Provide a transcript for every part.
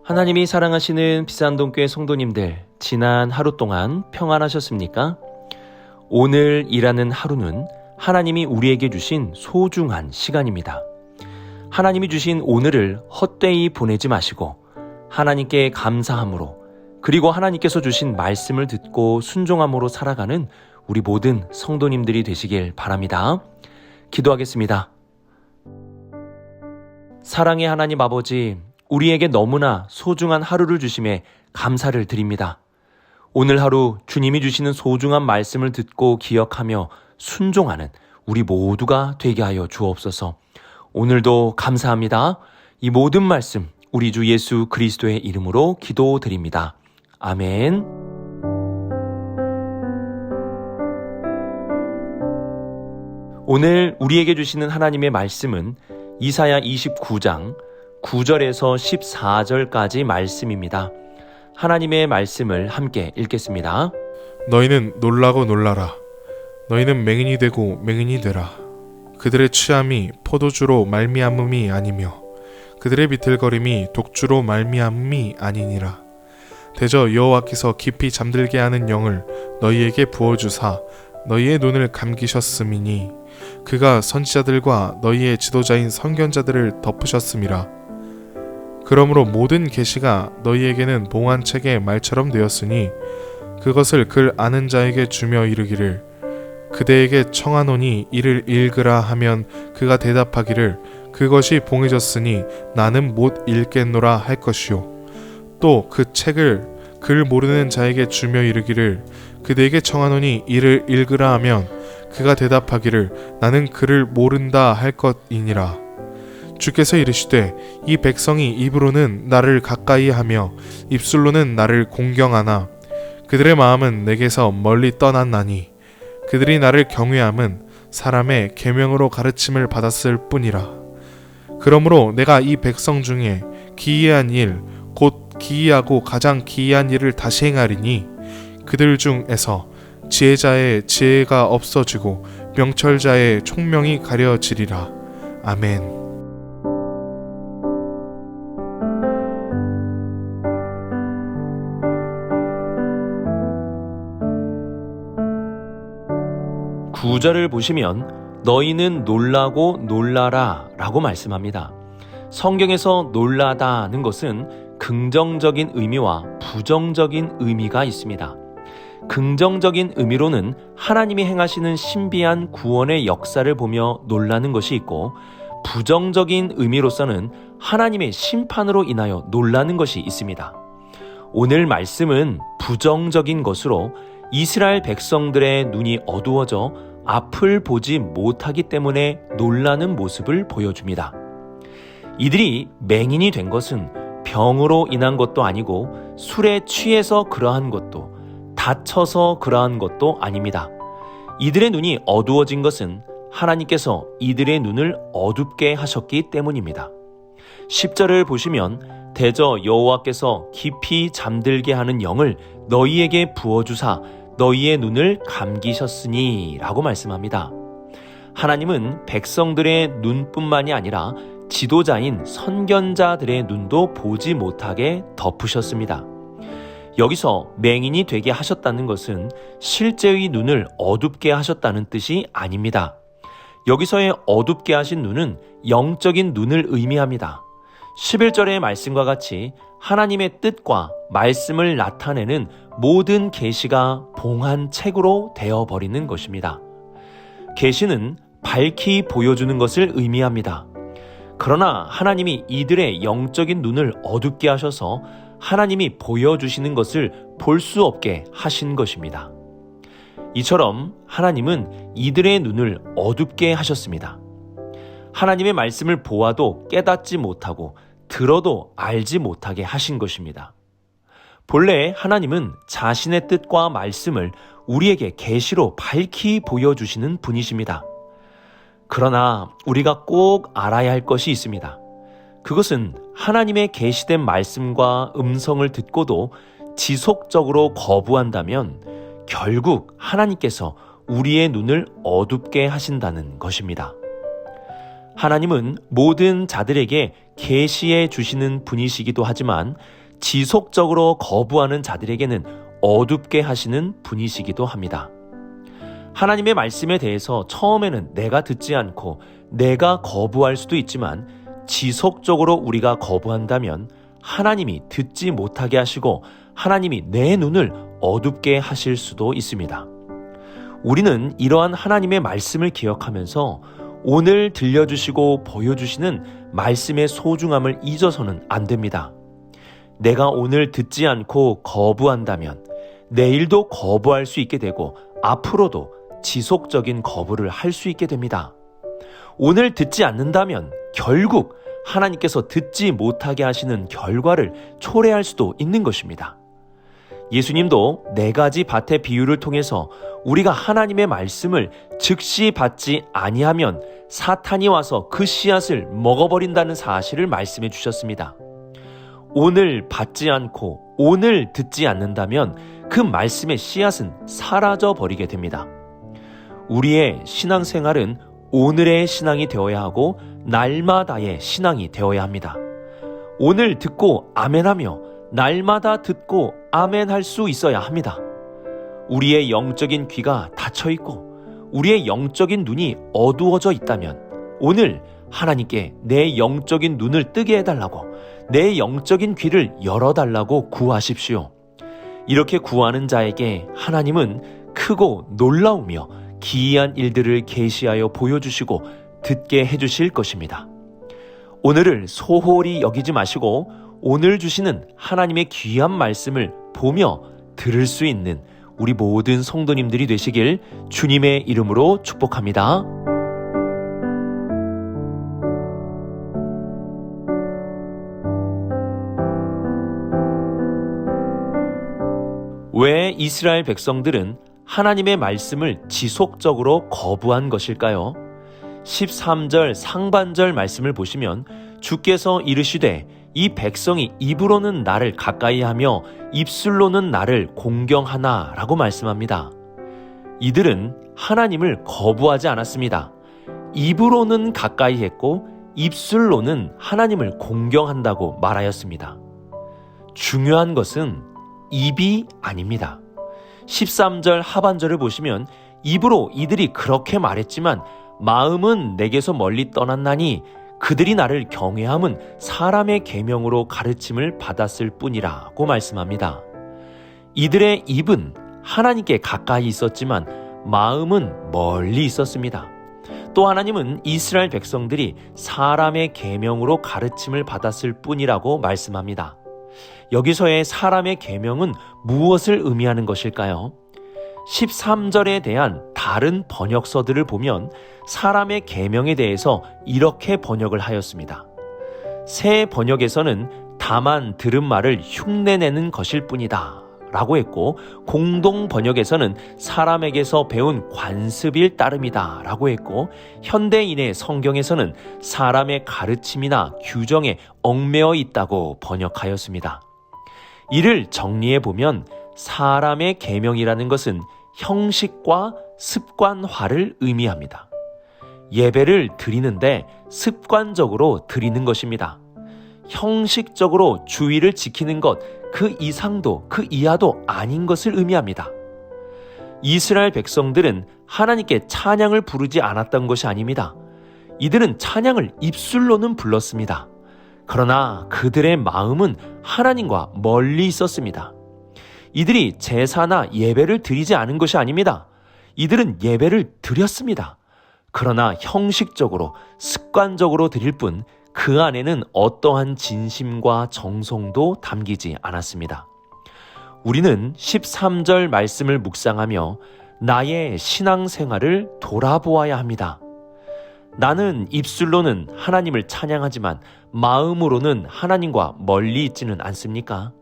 하나님이 사랑하시는 비산동교회 성도님들, 지난 하루 동안 평안하셨습니까? 오늘이라는 하루는 하나님이 우리에게 주신 소중한 시간입니다. 하나님이 주신 오늘을 헛되이 보내지 마시고 하나님께 감사함으로, 그리고 하나님께서 주신 말씀을 듣고 순종함으로 살아가는 우리 모든 성도님들이 되시길 바랍니다. 기도하겠습니다. 사랑의 하나님 아버지, 우리에게 너무나 소중한 하루를 주심에 감사를 드립니다. 오늘 하루 주님이 주시는 소중한 말씀을 듣고 기억하며 순종하는 우리 모두가 되게 하여 주옵소서. 오늘도 감사합니다. 이 모든 말씀 우리 주 예수 그리스도의 이름으로 기도드립니다. 아멘. 오늘 우리에게 주시는 하나님의 말씀은 이사야 29장 9절에서 14절까지 말씀입니다. 하나님의 말씀을 함께 읽겠습니다. 너희는 놀라고 놀라라. 너희는 맹인이 되고 맹인이 되라. 그들의 취함이 포도주로 말미암음이 아니며 그들의 비틀거림이 독주로 말미암음이 아니니라. 대저 여호와께서 깊이 잠들게 하는 영을 너희에게 부어주사 너희의 눈을 감기셨음이니 그가 선지자들과 너희의 지도자인 선견자들을 덮으셨음이라. 그러므로 모든 계시가 너희에게는 봉한 책의 말처럼 되었으니 그것을 글 아는 자에게 주며 이르기를 그대에게 청하노니 이를 읽으라 하면 그가 대답하기를 그것이 봉해졌으니 나는 못 읽겠노라 할 것이요. 또 그 책을 글 모르는 자에게 주며 이르기를 그대에게 청하노니 이를 읽으라 하면 그가 대답하기를 나는 글을 모른다 할 것이니라. 주께서 이르시되 이 백성이 입으로는 나를 가까이 하며 입술로는 나를 공경하나 그들의 마음은 내게서 멀리 떠났나니 그들이 나를 경외함은 사람의 계명으로 가르침을 받았을 뿐이라. 그러므로 내가 이 백성 중에 기이한 일 곧 기이하고 가장 기이한 일을 다시 행하리니 그들 중에서 지혜자의 지혜가 없어지고 명철자의 총명이 가려지리라. 아멘. 구절을 보시면 너희는 놀라고 놀라라 라고 말씀합니다. 성경에서 놀라다는 것은 긍정적인 의미와 부정적인 의미가 있습니다. 긍정적인 의미로는 하나님이 행하시는 신비한 구원의 역사를 보며 놀라는 것이 있고, 부정적인 의미로서는 하나님의 심판으로 인하여 놀라는 것이 있습니다. 오늘 말씀은 부정적인 것으로 이스라엘 백성들의 눈이 어두워져 앞을 보지 못하기 때문에 놀라는 모습을 보여줍니다. 이들이 맹인이 된 것은 병으로 인한 것도 아니고 술에 취해서 그러한 것도, 다쳐서 그러한 것도 아닙니다. 이들의 눈이 어두워진 것은 하나님께서 이들의 눈을 어둡게 하셨기 때문입니다. 10절을 보시면 대저 여호와께서 깊이 잠들게 하는 영을 너희에게 부어주사 너희의 눈을 감기셨으니 라고 말씀합니다. 하나님은 백성들의 눈뿐만이 아니라 지도자인 선견자들의 눈도 보지 못하게 덮으셨습니다. 여기서 맹인이 되게 하셨다는 것은 실제의 눈을 어둡게 하셨다는 뜻이 아닙니다. 여기서의 어둡게 하신 눈은 영적인 눈을 의미합니다. 11절의 말씀과 같이 하나님의 뜻과 말씀을 나타내는 모든 계시가 봉한 책으로 되어버리는 것입니다. 계시는 밝히 보여주는 것을 의미합니다. 그러나 하나님이 이들의 영적인 눈을 어둡게 하셔서 하나님이 보여주시는 것을 볼 수 없게 하신 것입니다. 이처럼 하나님은 이들의 눈을 어둡게 하셨습니다. 하나님의 말씀을 보아도 깨닫지 못하고 들어도 알지 못하게 하신 것입니다. 본래 하나님은 자신의 뜻과 말씀을 우리에게 계시로 밝히 보여주시는 분이십니다. 그러나 우리가 꼭 알아야 할 것이 있습니다. 그것은 하나님의 계시된 말씀과 음성을 듣고도 지속적으로 거부한다면 결국 하나님께서 우리의 눈을 어둡게 하신다는 것입니다. 하나님은 모든 자들에게 계시해 주시는 분이시기도 하지만 지속적으로 거부하는 자들에게는 어둡게 하시는 분이시기도 합니다. 하나님의 말씀에 대해서 처음에는 내가 듣지 않고 내가 거부할 수도 있지만 지속적으로 우리가 거부한다면 하나님이 듣지 못하게 하시고 하나님이 내 눈을 어둡게 하실 수도 있습니다. 우리는 이러한 하나님의 말씀을 기억하면서 오늘 들려주시고 보여주시는 말씀의 소중함을 잊어서는 안 됩니다. 내가 오늘 듣지 않고 거부한다면 내일도 거부할 수 있게 되고 앞으로도 지속적인 거부를 할 수 있게 됩니다. 오늘 듣지 않는다면 결국 하나님께서 듣지 못하게 하시는 결과를 초래할 수도 있는 것입니다. 예수님도 4가지 밭의 비유를 통해서 우리가 하나님의 말씀을 즉시 받지 아니하면 사탄이 와서 그 씨앗을 먹어버린다는 사실을 말씀해 주셨습니다. 오늘 받지 않고 오늘 듣지 않는다면 그 말씀의 씨앗은 사라져 버리게 됩니다. 우리의 신앙생활은 오늘의 신앙이 되어야 하고 날마다의 신앙이 되어야 합니다. 오늘 듣고 아멘하며 날마다 듣고 아멘할 수 있어야 합니다. 우리의 영적인 귀가 닫혀 있고 우리의 영적인 눈이 어두워져 있다면 오늘 하나님께 내 영적인 눈을 뜨게 해달라고 내 영적인 귀를 열어달라고 구하십시오. 이렇게 구하는 자에게 하나님은 크고 놀라우며 기이한 일들을 계시하여 보여주시고 듣게 해주실 것입니다. 오늘을 소홀히 여기지 마시고 오늘 주시는 하나님의 귀한 말씀을 보며 들을 수 있는 우리 모든 성도님들이 되시길 주님의 이름으로 축복합니다. 왜 이스라엘 백성들은 하나님의 말씀을 지속적으로 거부한 것일까요? 13절 상반절 말씀을 보시면 주께서 이르시되 이 백성이 입으로는 나를 가까이하며 입술로는 나를 공경하나 라고 말씀합니다. 이들은 하나님을 거부하지 않았습니다. 입으로는 가까이 했고 입술로는 하나님을 공경한다고 말하였습니다. 중요한 것은 입이 아닙니다. 13절 하반절을 보시면 입으로 이들이 그렇게 말했지만 마음은 내게서 멀리 떠났나니 그들이 나를 경외함은 사람의 계명으로 가르침을 받았을 뿐이라고 말씀합니다. 이들의 입은 하나님께 가까이 있었지만 마음은 멀리 있었습니다. 또 하나님은 이스라엘 백성들이 사람의 계명으로 가르침을 받았을 뿐이라고 말씀합니다. 여기서의 사람의 계명은 무엇을 의미하는 것일까요? 13절에 대한 다른 번역서들을 보면 사람의 계명에 대해서 이렇게 번역을 하였습니다. 새 번역에서는 다만 들은 말을 흉내내는 것일 뿐이다 라고 했고, 공동 번역에서는 사람에게서 배운 관습일 따름이다 라고 했고, 현대인의 성경에서는 사람의 가르침이나 규정에 얽매여 있다고 번역하였습니다. 이를 정리해보면 사람의 계명이라는 것은 형식과 습관화를 의미합니다. 예배를 드리는데 습관적으로 드리는 것입니다. 형식적으로 주의를 지키는 것, 그 이상도 그 이하도 아닌 것을 의미합니다. 이스라엘 백성들은 하나님께 찬양을 부르지 않았던 것이 아닙니다. 이들은 찬양을 입술로는 불렀습니다. 그러나 그들의 마음은 하나님과 멀리 있었습니다. 이들이 제사나 예배를 드리지 않은 것이 아닙니다. 이들은 예배를 드렸습니다. 그러나 형식적으로 습관적으로 드릴 뿐 그 안에는 어떠한 진심과 정성도 담기지 않았습니다. 우리는 13절 말씀을 묵상하며 나의 신앙생활을 돌아보아야 합니다. 나는 입술로는 하나님을 찬양하지만 마음으로는 하나님과 멀리 있지는 않습니까?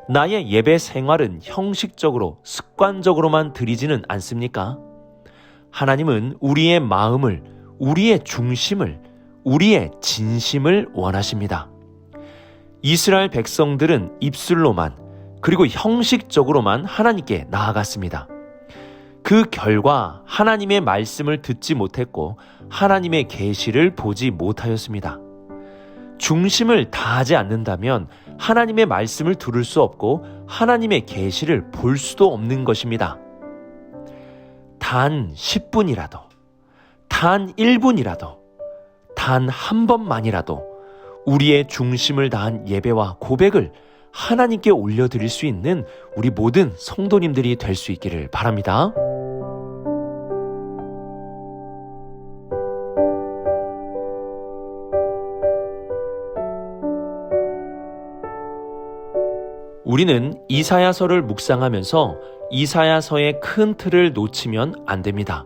나의 예배 생활은 형식적으로 습관적으로만 드리지는 않습니까? 하나님은 우리의 마음을, 우리의 중심을, 우리의 진심을 원하십니다. 이스라엘 백성들은 입술로만 그리고 형식적으로만 하나님께 나아갔습니다. 그 결과 하나님의 말씀을 듣지 못했고 하나님의 계시를 보지 못하였습니다. 중심을 다하지 않는다면 하나님의 말씀을 들을 수 없고 하나님의 계시를 볼 수도 없는 것입니다. 단 10분이라도, 단 1분이라도, 단 한 번만이라도 우리의 중심을 다한 예배와 고백을 하나님께 올려드릴 수 있는 우리 모든 성도님들이 될 수 있기를 바랍니다. 우리는 이사야서를 묵상하면서 이사야서의 큰 틀을 놓치면 안 됩니다.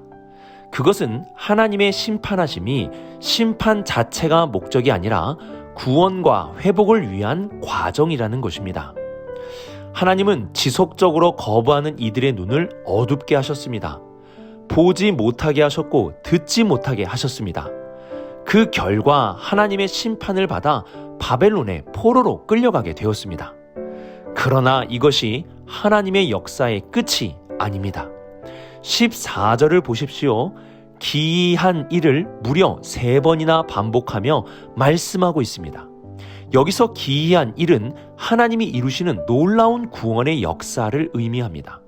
그것은 하나님의 심판하심이 심판 자체가 목적이 아니라 구원과 회복을 위한 과정이라는 것입니다. 하나님은 지속적으로 거부하는 이들의 눈을 어둡게 하셨습니다. 보지 못하게 하셨고 듣지 못하게 하셨습니다. 그 결과 하나님의 심판을 받아 바벨론의 포로로 끌려가게 되었습니다. 그러나 이것이 하나님의 역사의 끝이 아닙니다. 14절을 보십시오. 기이한 일을 무려 3번이나 반복하며 말씀하고 있습니다. 여기서 기이한 일은 하나님이 이루시는 놀라운 구원의 역사를 의미합니다.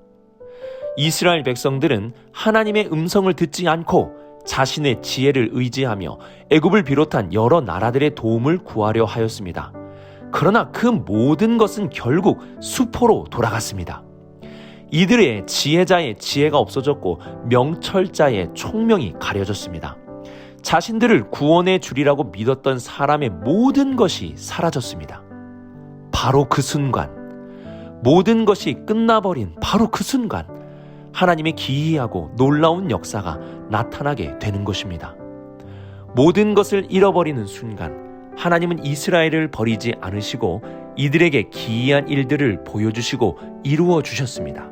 이스라엘 백성들은 하나님의 음성을 듣지 않고 자신의 지혜를 의지하며 애굽을 비롯한 여러 나라들의 도움을 구하려 하였습니다. 그러나 그 모든 것은 결국 수포로 돌아갔습니다. 이들의 지혜자의 지혜가 없어졌고 명철자의 총명이 가려졌습니다. 자신들을 구원해 주리라고 믿었던 사람의 모든 것이 사라졌습니다. 바로 그 순간, 모든 것이 끝나버린 바로 그 순간 하나님의 기이하고 놀라운 역사가 나타나게 되는 것입니다. 모든 것을 잃어버리는 순간 하나님은 이스라엘을 버리지 않으시고 이들에게 기이한 일들을 보여주시고 이루어 주셨습니다.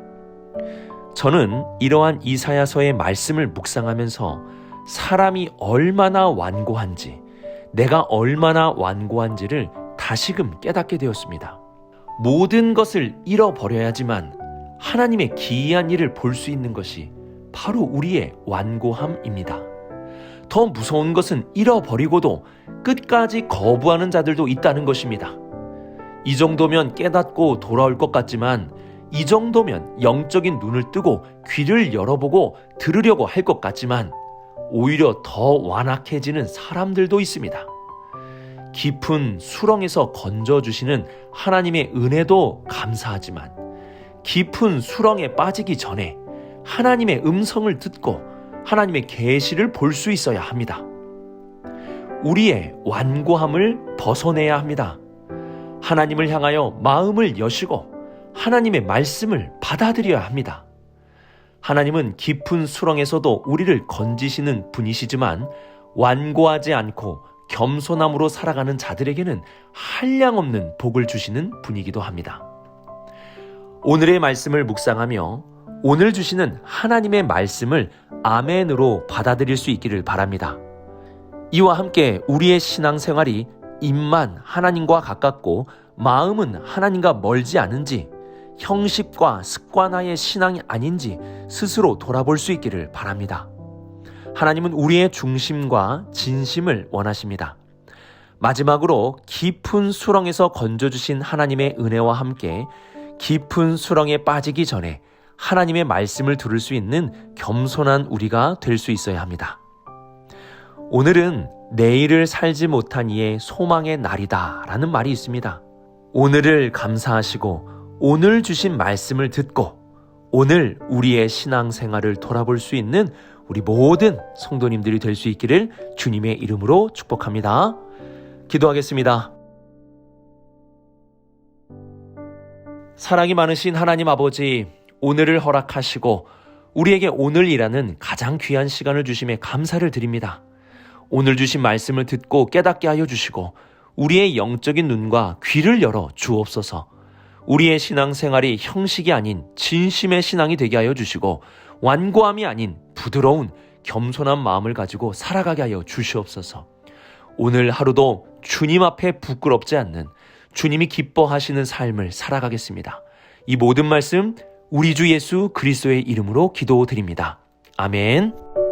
저는 이러한 이사야서의 말씀을 묵상하면서 사람이 얼마나 완고한지, 내가 얼마나 완고한지를 다시금 깨닫게 되었습니다. 모든 것을 잃어버려야지만 하나님의 기이한 일을 볼 수 있는 것이 바로 우리의 완고함입니다. 더 무서운 것은 잃어버리고도 끝까지 거부하는 자들도 있다는 것입니다. 이 정도면 깨닫고 돌아올 것 같지만 이 정도면 영적인 눈을 뜨고 귀를 열어보고 들으려고 할 것 같지만 오히려 더 완악해지는 사람들도 있습니다. 깊은 수렁에서 건져주시는 하나님의 은혜도 감사하지만 깊은 수렁에 빠지기 전에 하나님의 음성을 듣고 하나님의 계시를 볼 수 있어야 합니다. 우리의 완고함을 벗어내야 합니다. 하나님을 향하여 마음을 여시고 하나님의 말씀을 받아들여야 합니다. 하나님은 깊은 수렁에서도 우리를 건지시는 분이시지만 완고하지 않고 겸손함으로 살아가는 자들에게는 한량없는 복을 주시는 분이기도 합니다. 오늘의 말씀을 묵상하며 오늘 주시는 하나님의 말씀을 아멘으로 받아들일 수 있기를 바랍니다. 이와 함께 우리의 신앙생활이 입만 하나님과 가깝고 마음은 하나님과 멀지 않은지, 형식과 습관화의 신앙이 아닌지 스스로 돌아볼 수 있기를 바랍니다. 하나님은 우리의 중심과 진심을 원하십니다. 마지막으로 깊은 수렁에서 건져주신 하나님의 은혜와 함께 깊은 수렁에 빠지기 전에 하나님의 말씀을 들을 수 있는 겸손한 우리가 될 수 있어야 합니다. 오늘은 내일을 살지 못한 이의 소망의 날이다 라는 말이 있습니다. 오늘을 감사하시고 오늘 주신 말씀을 듣고 오늘 우리의 신앙생활을 돌아볼 수 있는 우리 모든 성도님들이 될 수 있기를 주님의 이름으로 축복합니다. 기도하겠습니다. 사랑이 많으신 하나님 아버지, 오늘을 허락하시고 우리에게 오늘이라는 가장 귀한 시간을 주심에 감사를 드립니다. 오늘 주신 말씀을 듣고 깨닫게 하여 주시고 우리의 영적인 눈과 귀를 열어 주옵소서. 우리의 신앙생활이 형식이 아닌 진심의 신앙이 되게 하여 주시고 완고함이 아닌 부드러운 겸손한 마음을 가지고 살아가게 하여 주시옵소서. 오늘 하루도 주님 앞에 부끄럽지 않는 주님이 기뻐하시는 삶을 살아가겠습니다. 이 모든 말씀 우리 주 예수 그리스도의 이름으로 기도드립니다. 아멘.